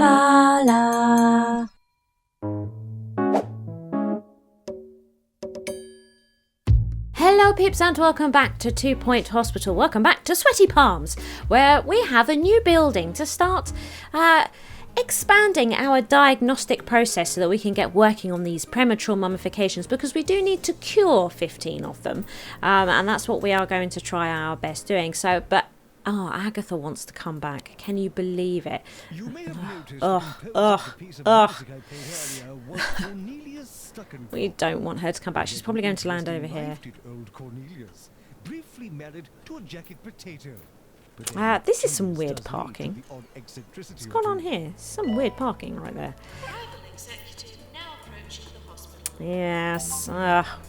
Blarla. Hello peeps and welcome back to 2 Point Hospital. Welcome back to Sweaty Palms, where we have a new building to start expanding our diagnostic process so that we can get working on these premature mummifications, because we do need to cure 15 of them, and that's what we are going to try our best doing. Agatha wants to come back. Can you believe it? You may have noticed We don't want her to come back. She's probably going to land over here. This is some weird parking. What's going on here? Some weird parking right there. Yes,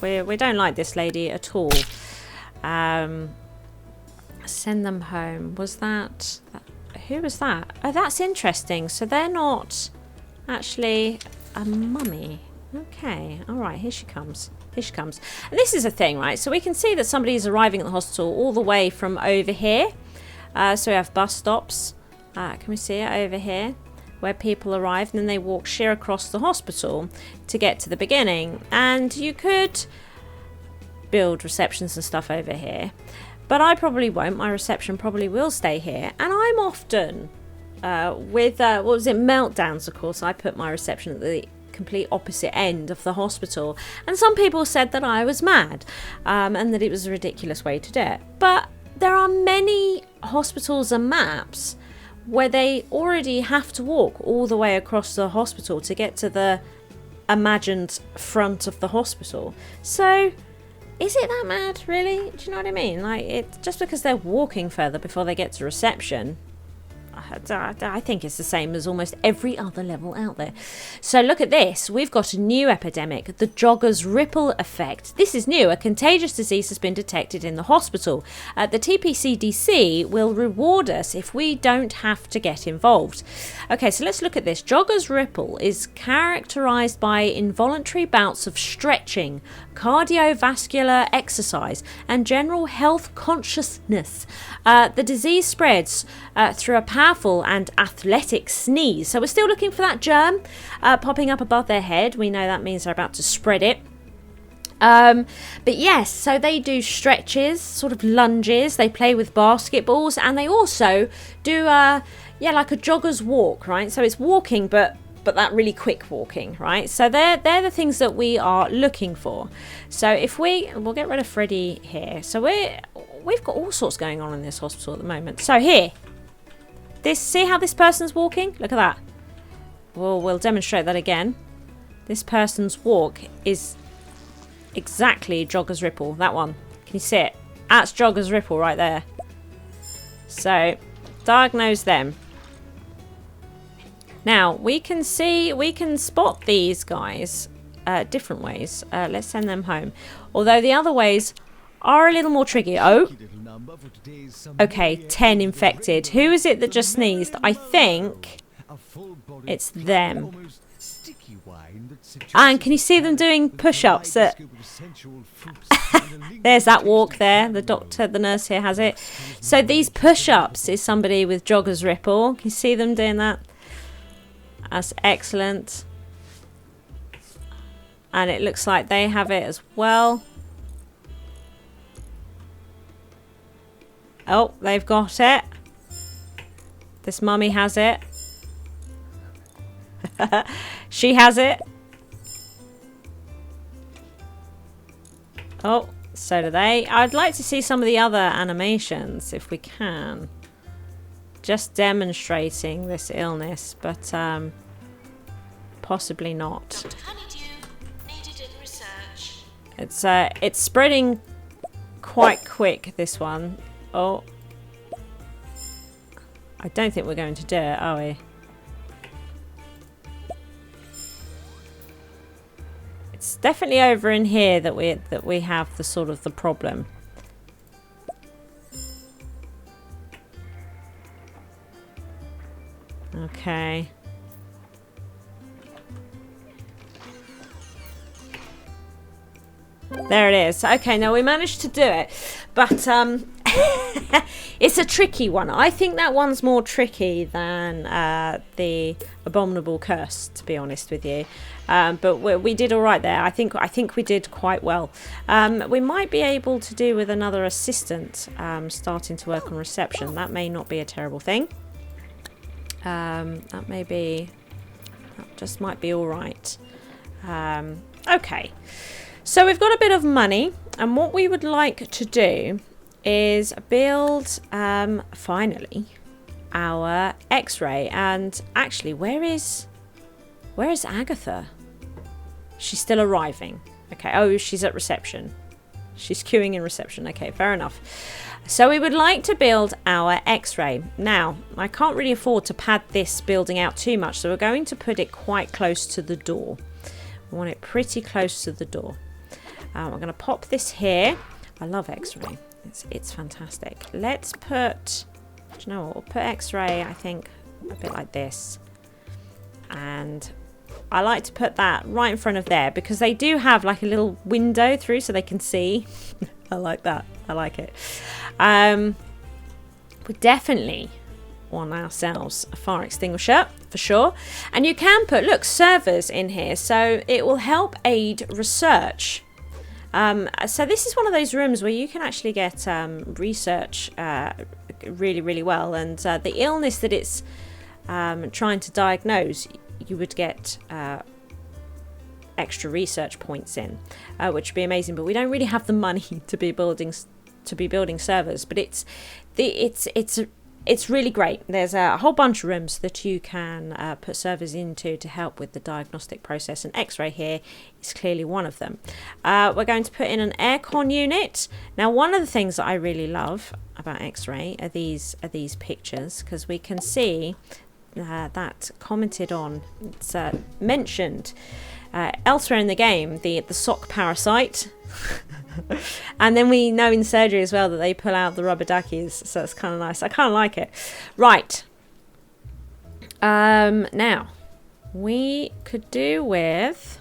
we don't like this lady at all. Send them home. Was that... Who was that? Oh, that's interesting. So they're not actually a mummy. Okay, alright, here she comes. Here she comes. And this is a thing, right? So we can see that somebody is arriving at the hospital all the way from over here. So we have bus stops. Can we see it over here? Where people arrive and then they walk sheer across the hospital to get to the beginning. And you could build receptions and stuff over here. But I probably won't. My reception probably will stay here. And I'm often with, what was it, meltdowns, of course. I put my reception at the complete opposite end of the hospital. And some people said that I was mad and that it was a ridiculous way to do it. But there are many hospitals and maps where they already have to walk all the way across the hospital to get to the imagined front of the hospital. So... is it that mad, really? Do you know what I mean? Like, just because they're walking further before they get to reception, I think it's the same as almost every other level out there. So look at this. We've got a new epidemic, the Jogger's ripple effect. This is new. A contagious disease has been detected in the hospital. The TPCDC will reward us if we don't have to get involved. Okay, so let's look at this. Jogger's ripple is characterized by involuntary bouts of stretching, cardiovascular exercise, and general health consciousness. The disease spreads through a powerful and athletic sneeze. So we're still looking for that germ popping up above their head. We know that means they're about to spread it. But yes, so they do stretches, sort of lunges. They play with basketballs, and they also do like a jogger's walk, right? So it's walking, but that really quick walking, right? So they're the things that we are looking for. So if we'll get rid of Freddie here. So we've got all sorts going on in this hospital at the moment. So here, see how this person's walking? Look at that. We'll demonstrate that again. This person's walk is exactly Jogger's ripple. That one. Can you see it? That's Jogger's ripple right there. So diagnose them. Now, we can spot these guys different ways. Let's send them home. Although the other ways are a little more tricky. Oh, okay, 10 infected. Who is it that just sneezed? I think it's them. And can you see them doing push-ups? There's that walk there. The nurse here has it. So these push-ups is somebody with Jogger's ripple. Can you see them doing that? That's excellent. And it looks like they have it as well. Oh, they've got it. This mummy has it. She has it. Oh, so do they. I'd like to see some of the other animations if we can. Just demonstrating this illness, but possibly not. It's spreading quite quick, this one. Oh, I don't think we're going to do it, are we? It's definitely over in here that we have the sort of the problem. Okay. There it is. Okay, now we managed to do it. But It's a tricky one. I think that one's more tricky than the Abominable Curse, to be honest with you. But we did all right there. I think we did quite well. We might be able to do with another assistant starting to work on reception. That may not be a terrible thing. That just might be all right. Okay. So we've got a bit of money, and what we would like to do is build, finally, our X-ray. And actually, where is Agatha? She's still arriving. Okay. Oh, she's at reception. She's queuing in reception. Okay, fair enough. So we would like to build our X-ray. Now, I can't really afford to pad this building out too much, so we're going to put it quite close to the door. We want it pretty close to the door. We're going to pop this here. I love X-ray. It's fantastic. Let's put, do you know what? We'll put X-ray, I think, a bit like this. And I like to put that right in front of there because they do have like a little window through so they can see. I like that. I like it. We definitely want ourselves a fire extinguisher for sure. And you can put, look, servers in here. So it will help aid research. So this is one of those rooms where you can actually get research really, really well. And the illness that it's trying to diagnose, you would get extra research points in, which would be amazing. But we don't really have the money to be building servers. But it's really great. There's a whole bunch of rooms that you can put servers into to help with the diagnostic process, and X-ray here is clearly one of them. We're going to put in an aircon unit. Now, one of the things that I really love about X-ray are these pictures, because we can see that commented on, it's mentioned elsewhere in the game, the sock parasite. And then we know in surgery as well that they pull out the rubber duckies, so it's kind of nice. I kind of like it. Right. Now we could do with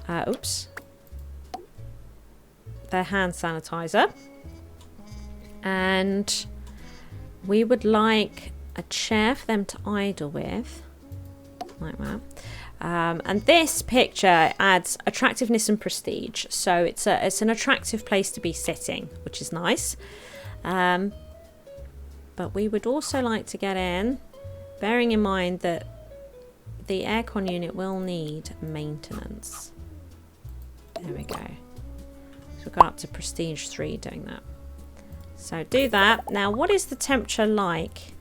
their hand sanitizer, and we would like a chair for them to idle with, like that. And this picture adds attractiveness and prestige, so it's an attractive place to be sitting, which is nice. But we would also like to get in, bearing in mind that the aircon unit will need maintenance. There we go. So we've got up to prestige 3 doing that. So do that. Now, what is the temperature like?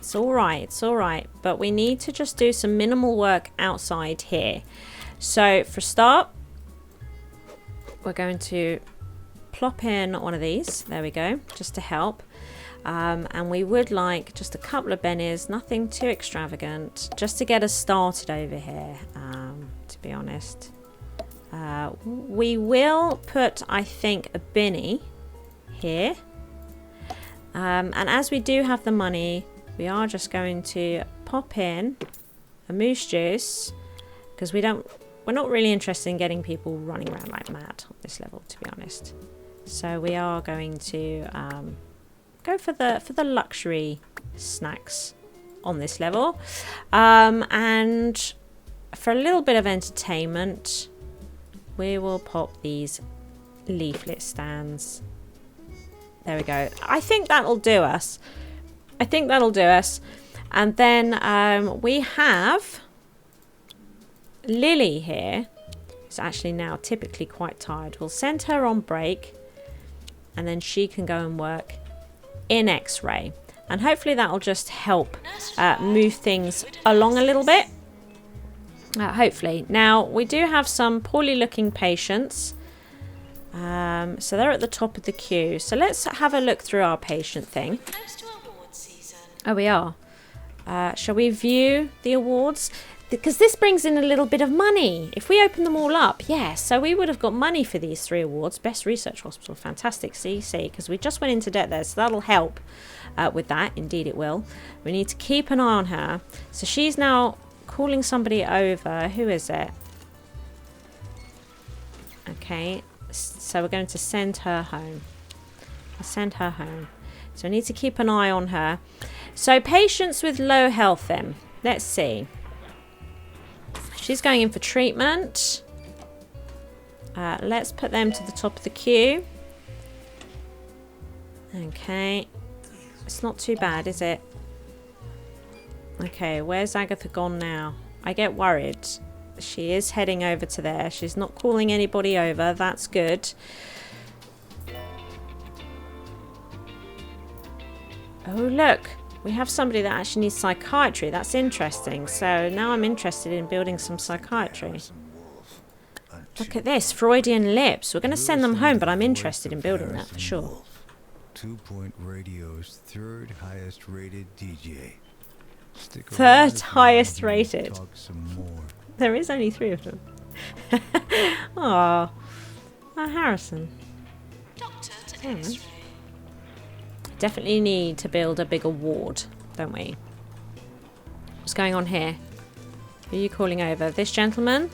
It's all right, but we need to just do some minimal work outside here. So for a start, we're going to plop in one of these. There we go, just to help. And we would like just a couple of bennies, nothing too extravagant, just to get us started over here, to be honest. We will put, I think, a binny here. And as we do have the money, we are just going to pop in a moose juice, because we're not really interested in getting people running around like mad on this level, to be honest. So we are going to go for the luxury snacks on this level, and for a little bit of entertainment, we will pop these leaflet stands. There we go. I think that'll do us. And then we have Lily here. It's actually now typically quite tired. We'll send her on break, and then she can go and work in X-ray. And hopefully that'll just help move things along a little bit. Hopefully. Now, we do have some poorly looking patients. So they're at the top of the queue. So let's have a look through our patient thing. Oh, we are. Shall we view the awards? Because this brings in a little bit of money. If we open them all up, yes. So we would have got money for these 3 awards. Best Research Hospital, fantastic CC, because we just went into debt there. So that'll help with that. Indeed it will. We need to keep an eye on her. So she's now calling somebody over. Who is it? Okay. So we're going to send her home. I'll send her home. So I need to keep an eye on her. So patients with low health then. Let's see. She's going in for treatment. Let's put them to the top of the queue. Okay. It's not too bad, is it? Okay, where's Agatha gone now? I get worried. She is heading over to there. She's not calling anybody over. That's good. Oh, look. We have somebody that actually needs psychiatry. That's interesting. So now I'm interested in building some psychiatry. Look at this. Freudian lips. We're going to send them home, but I'm interested in building that for sure. 2-Point Radio's third highest rated DJ. Third highest rated. There is only 3 of them. Aww. Oh, Harrison. Definitely need to build a bigger ward, don't we? What's going on here? Who are you calling over? This gentleman?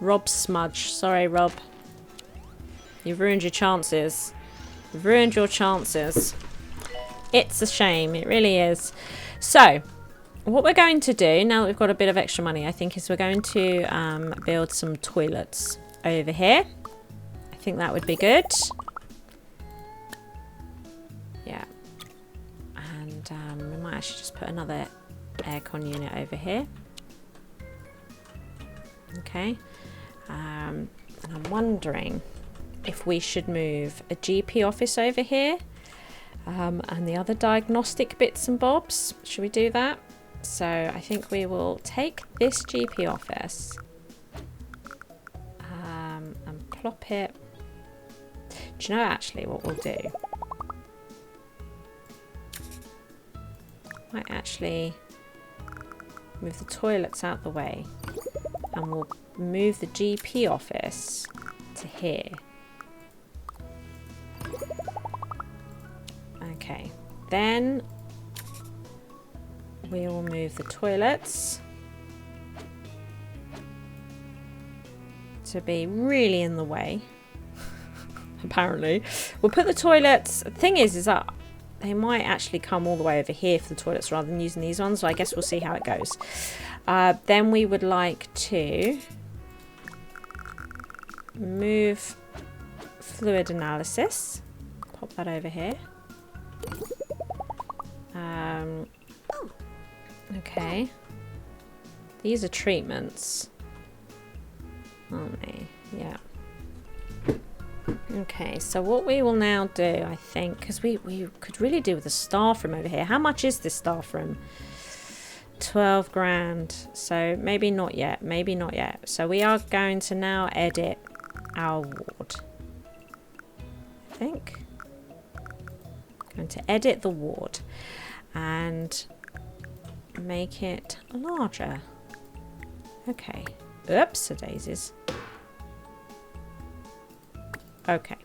Rob Smudge. Sorry, Rob. You've ruined your chances. You've ruined your chances. It's a shame. It really is. So, what we're going to do, now that we've got a bit of extra money, I think, is we're going to build some toilets over here. I think that would be good. Yeah. And we might actually just put another aircon unit over here. Okay. And I'm wondering if we should move a GP office over here and the other diagnostic bits and bobs. Should we do that? So I think we will take this GP office and plop it. Do you know actually what we'll do? Might actually move the toilets out the way and we'll move the GP office to here. Okay, then we will move the toilets to be really in the way. Apparently, we'll put the toilets. The thing is that they might actually come all the way over here for the toilets rather than using these ones. So I guess we'll see how it goes. Then we would like to move fluid analysis. Pop that over here. Okay. These are treatments, aren't they? Yeah. Okay, so what we will now do, I think, because we could really do with a staff room over here. How much is this staff room? 12 grand. So maybe not yet. Maybe not yet. So we are going to now edit our ward. I think. Going to edit the ward and make it larger. Okay. Oops, daisies. Okay.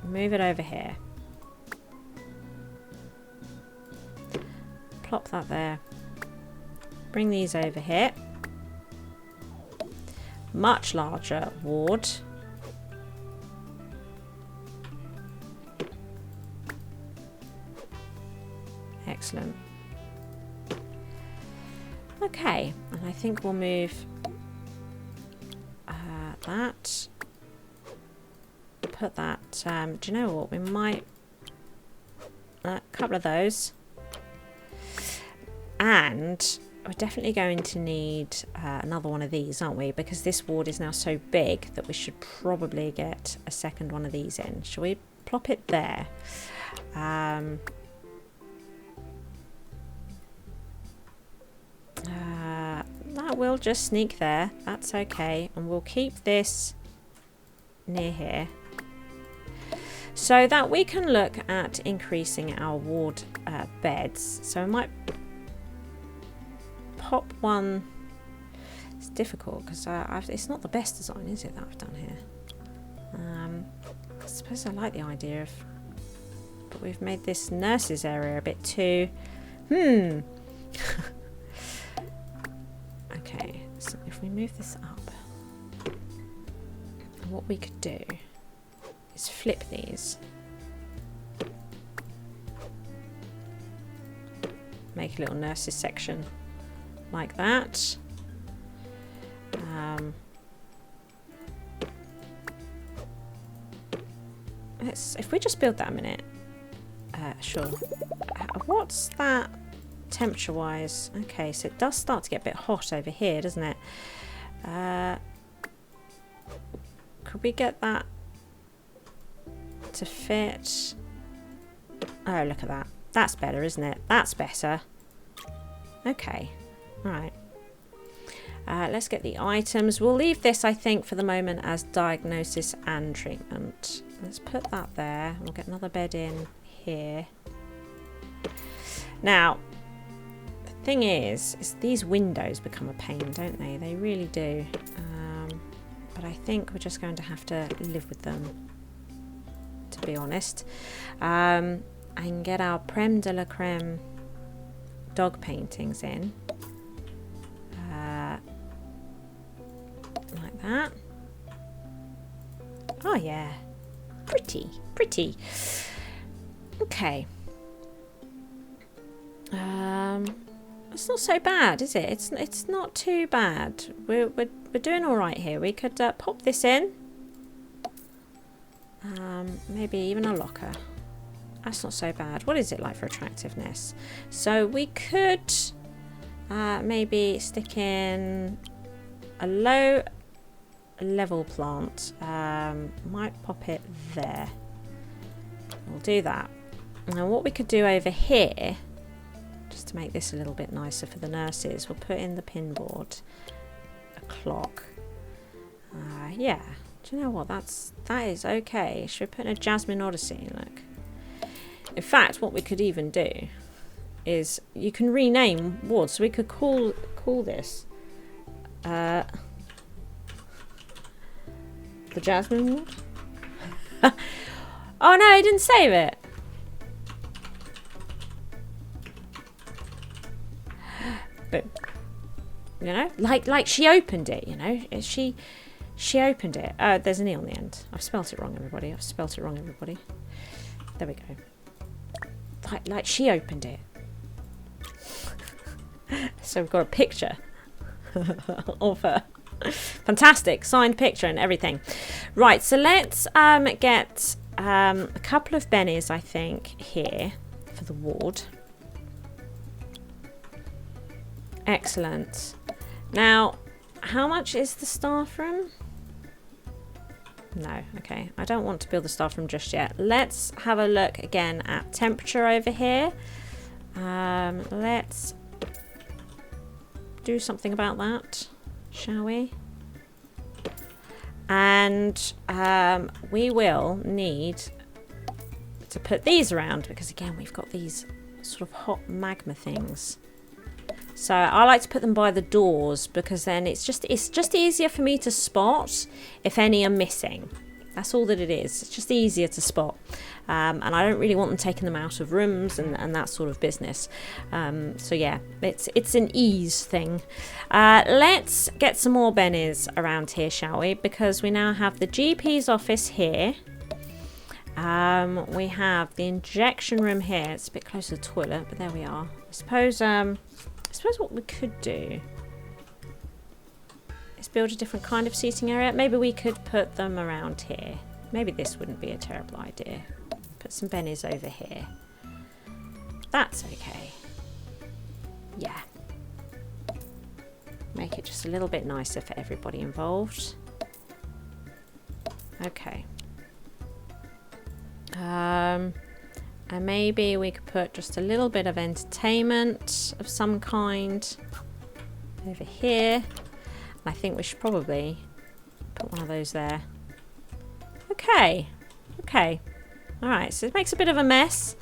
Move it over here. Plop that there. Bring these over here. Much larger ward. Excellent. Okay, and I think we'll move that. Put that. Do you know what? We might a couple of those, and we're definitely going to need another one of these, aren't we? Because this ward is now so big that we should probably get a second one of these in. Shall we plop it there? That will just sneak there. That's okay. And we'll keep this near here so that we can look at increasing our ward beds. So I might pop one. It's difficult because it's not the best design, is it, that I've done here? I suppose I like the idea of, but we've made this nurses area a bit too Okay, so move this up. And what we could do is flip these. Make a little nurses section like that. If we just build that a minute. Sure. What's that temperature wise? Okay, so it does start to get a bit hot over here, doesn't it? Could we get that to fit? Oh, look at that. That's better, isn't it? That's better. Okay. Right. Let's get the items. We'll leave this, I think, for the moment as diagnosis and treatment. Let's put that there. We'll get another bed in here. Now, the thing is these windows become a pain, don't they? They really do. But I think we're just going to have to live with them, to be honest. And get our creme de la creme dog paintings in. Like that. Oh yeah. Pretty, pretty. Okay. It's not so bad, is it? It's not too bad. We're doing all right here. We could pop this in. Maybe even a locker. That's not so bad. What is it like for attractiveness? So we could maybe stick in a low level plant. Might pop it there. We'll do that. Now what we could do over here, just to make this a little bit nicer for the nurses, we'll put in the pin board, a clock. Yeah, do you know what? That is okay. Should we put in a Jasmine Odyssey? Look. In fact, what we could even do is you can rename wards. So we could call this the Jasmine ward. Oh no, I didn't save it. But you know, like she opened it. You know, she opened it. There's an E on the end. I've spelt it wrong, everybody. There we go. Like she opened it. So we've got a picture of her. Fantastic, signed picture and everything. Right, so let's get a couple of bennies, I think, here for the ward. Excellent. Now, how much is the staff room? No, okay. I don't want to build the staff room just yet. Let's have a look again at temperature over here. Let's do something about that, shall we? And we will need to put these around because again we've got these sort of hot magma things. So I like to put them by the doors because then it's just easier for me to spot if any are missing. That's all that it is. It's just easier to spot. And I don't really want them taking them out of rooms and that sort of business. So yeah, it's an ease thing. Let's get some more bennies around here, shall we? Because we now have the GP's office here. We have the injection room here. It's a bit close to the toilet, but there we are. I suppose what we could do is build a different kind of seating area. Maybe we could put them around here. Maybe this wouldn't be a terrible idea. Put some bennies over here. That's okay. Yeah. Make it just a little bit nicer for everybody involved. Okay. And maybe we could put just a little bit of entertainment of some kind over here. And I think we should probably put one of those there. Okay. Okay. Alright, so it makes a bit of a mess.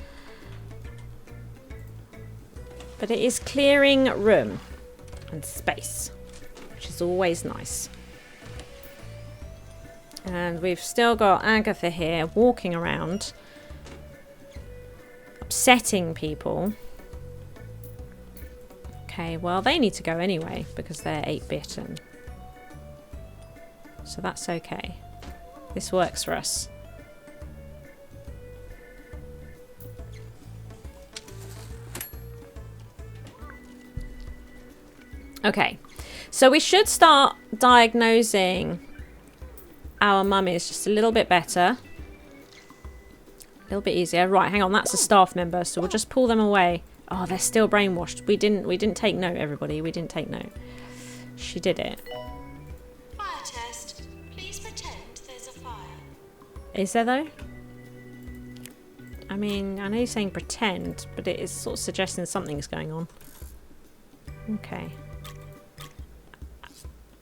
But it is clearing room and space, which is always nice. And we've still got Agatha here walking around, upsetting people. Okay, well, they need to go anyway because they're 8-bit and So that's okay. This works for us. Okay, so we should start diagnosing our mummies just a little bit better. A little bit easier. Right, hang on, that's a staff member, so we'll just pull them away. Oh, they're still brainwashed. We didn't take note, everybody. We didn't take note. She did it. Fire test. Please pretend there's a fire. Is there though? I mean, I know you're saying pretend, but it is sort of suggesting something's going on. Okay.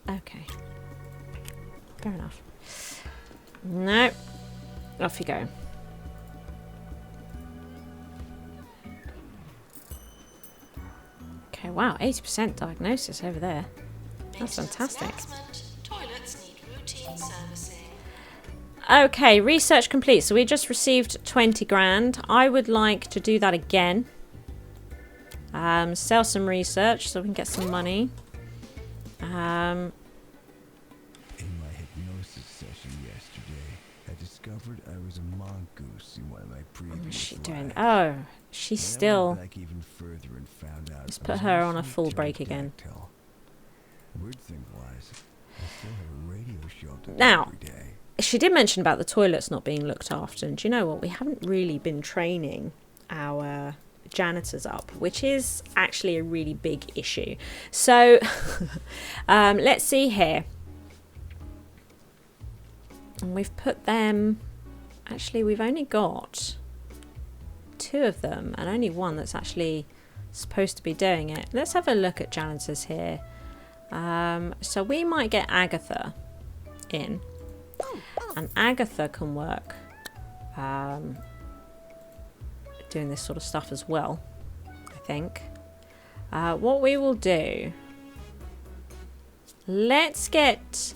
Okay. Fair enough. No. Off you go. Okay, wow, 80% diagnosis over there. That's fantastic. Toilets need routine servicing. Okay, research complete. So we just received 20 grand. I would like to do that again. Sell some research so we can get some money. In my hypnosis session yesterday, I discovered I was a mongoose in one of my previous What's she doing? lives. Oh, she's When I still... went back even further and found out Let's I put was her on a also full break pterodactyl. again. Weird thing was, I still have a radio show to do Now, every day. she did mention about the toilets not being looked after. And do you know what? We haven't really been training our janitors up, which is actually a really big issue. So let's see here. And we've put them... Actually, we've only got 2 of them and only one that's actually supposed to be doing it. Let's have a look at janitors here. So we might get Agatha in, and Agatha can work doing this sort of stuff as well, I think. What we will do, let's get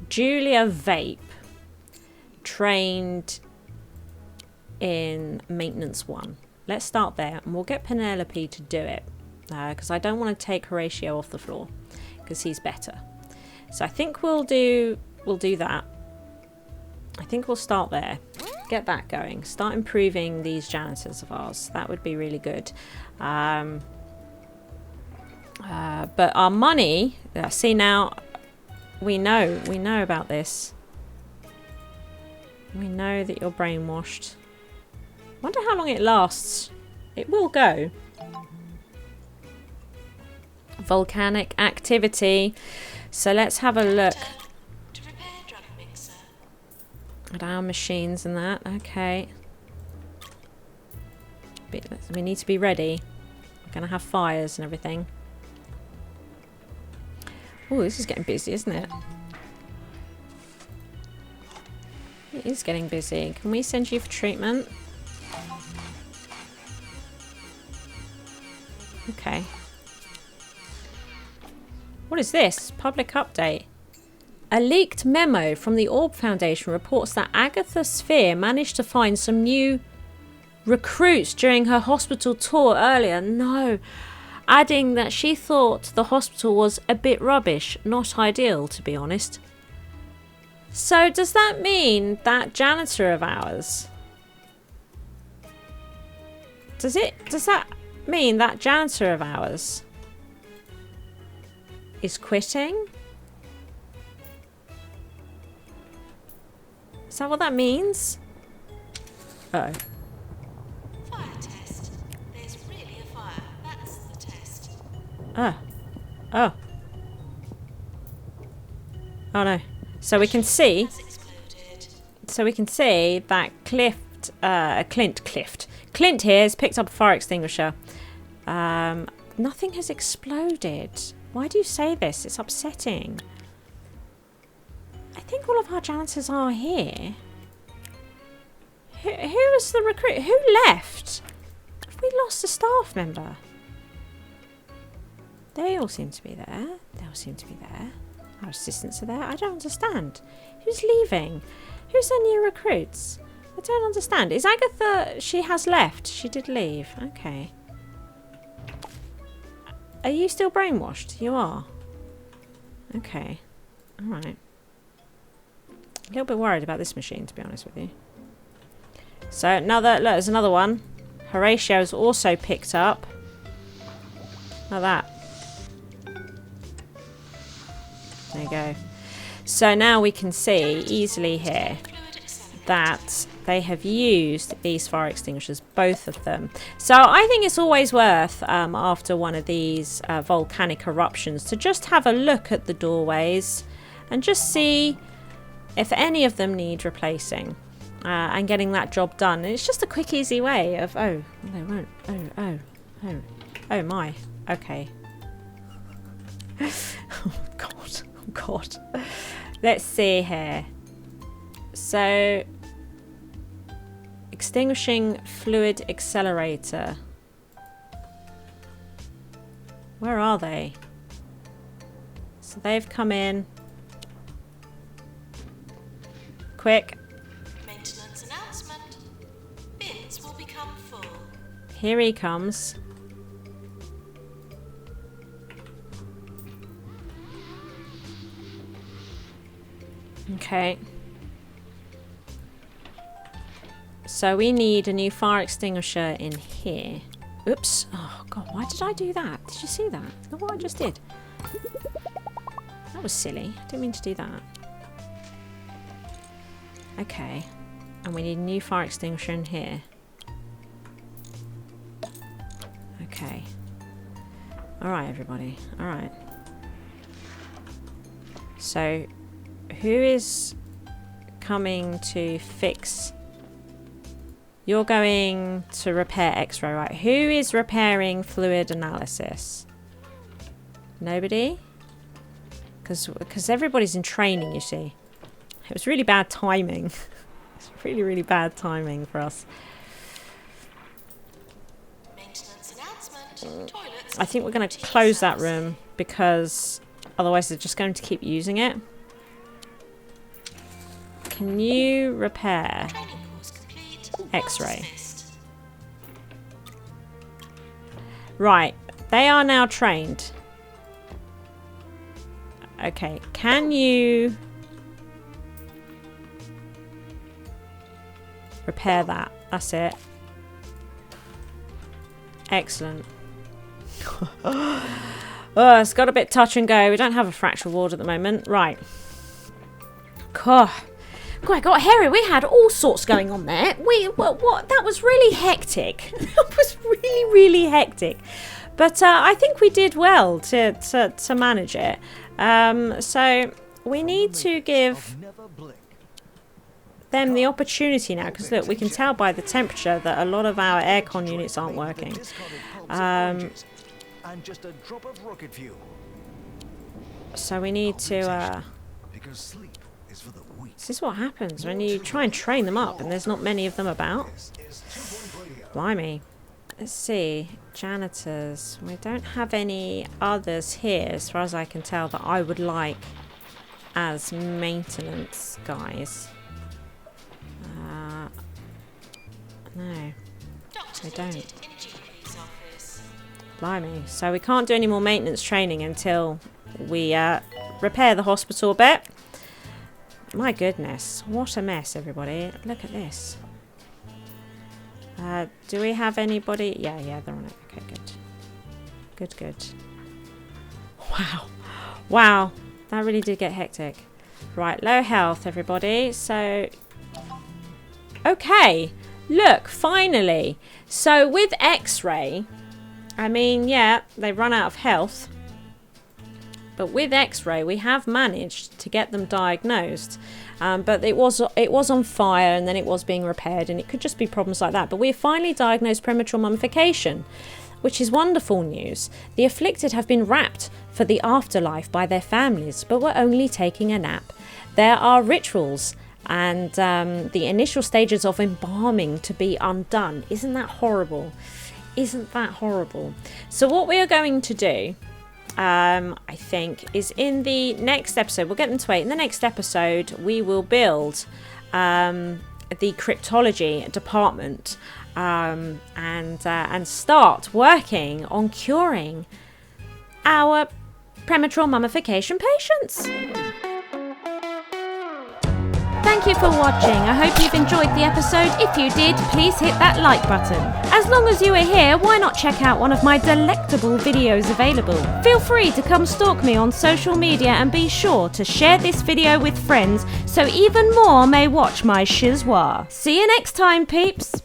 Julia Vape trained in maintenance 1. Let's start there, and we'll get Penelope to do it, because I don't want to take Horatio off the floor because he's better. So I think we'll do that. I think we'll start there, get that going, start improving these janitors of ours. That would be really good. But our money, see now, we know about this. We know that you're brainwashed. Wonder how long it lasts. It will go. Volcanic activity. So let's have a look To repair drug mixer. at our machines and that. Okay. We need to be ready. We're going to have fires and everything. Oh, this is getting busy, isn't it? It is getting busy. Can we send you for treatment? Okay. What is this? Public update. A leaked memo from the Orb Foundation reports that Agatha Sphere managed to find some new recruits during her hospital tour earlier. No. Adding that she thought the hospital was a bit rubbish. Not ideal, to be honest. So does that mean that janitor of ours... Does that mean that janitor of ours is quitting? Is that what that means? Uh-oh. Fire test. There's really a fire. That's the test. Oh. Oh. Oh no. So we can see... Has exploded. So we can see that Clint here has picked up a fire extinguisher. Nothing has exploded. Why do you say this? It's upsetting. I think all of our janitors are here. Who was the recruit? Who left? Have we lost a staff member? They all seem to be there. They all seem to be there. Our assistants are there. I don't understand. Who's leaving? Who's the new recruits? I don't understand. Is Agatha... She has left. She did leave. Okay. Are you still brainwashed? You are. Okay. Alright. A little bit worried about this machine, to be honest with you. So another, look, there's another one. Horatio's also picked up. Like that. There you go. So now we can see easily here that they have used these fire extinguishers, both of them. So I think it's always worth, after one of these volcanic eruptions, to just have a look at the doorways and just see if any of them need replacing, and getting that job done. And it's just a quick, easy way of, oh, they won't. Oh my. Okay. Oh God. Oh God. Let's see here. So, extinguishing fluid accelerator. Where are they? So they've come in. Quick. Maintenance announcement. Bins will become full. Here he comes. Okay. So we need a new fire extinguisher in here. Oops. Oh God, why did I do that? Did you see that? Look what I just did. That was silly. I didn't mean to do that. Okay. And we need a new fire extinguisher in here. Okay. Alright, everybody. Alright. So, who is coming to fix? You're going to repair X-ray, right? Who is repairing fluid analysis? Nobody? Because everybody's in training, you see. It was really bad timing. It's really, really bad timing for us. Maintenance announcement. Toilets. I think we're going to close that room because otherwise they're just going to keep using it. Can you repair Training course complete. X-ray? Dismissed. Right, they are now trained. Okay, can you repair that? That's it. Excellent. Oh, it's got a bit touch and go. We don't have a fracture ward at the moment. Right. God, it got hairy. We had all sorts going on there. What? That was really hectic. That was really, really hectic. But I think we did well to manage it. So we need to give them the opportunity now, because look, we can tell by the temperature that a lot of our aircon units aren't working. So we need to. This is what happens when you try and train them up, and there's not many of them about. Blimey. Let's see. Janitors. We don't have any others here, as far as I can tell, that I would like as maintenance guys. No, they don't. Blimey. So we can't do any more maintenance training until we repair the hospital a bit. My goodness, what a mess, everybody. Look at this. Do we have anybody? Yeah, they're on it. Okay, good. Wow, that really did get hectic. Right, low health, everybody. So, okay, look, finally. So with X-ray, I mean, yeah, they run out of health. But with X-ray, we have managed to get them diagnosed. But it was on fire, and then it was being repaired, and it could just be problems like that. But we have finally diagnosed premature mummification, which is wonderful news. The afflicted have been wrapped for the afterlife by their families, but were only taking a nap. There are rituals and the initial stages of embalming to be undone. Isn't that horrible? Isn't that horrible? So what we are going to do, I think, is in the next episode, we'll get them to wait. In the next episode, we will build the cryptology department and start working on curing our premature mummification patients. Thank you for watching. I hope you've enjoyed the episode. If you did, please hit that like button. As long as you are here, why not check out one of my delectable videos available? Feel free to come stalk me on social media and be sure to share this video with friends so even more may watch my SHIZWAH. See you next time, peeps.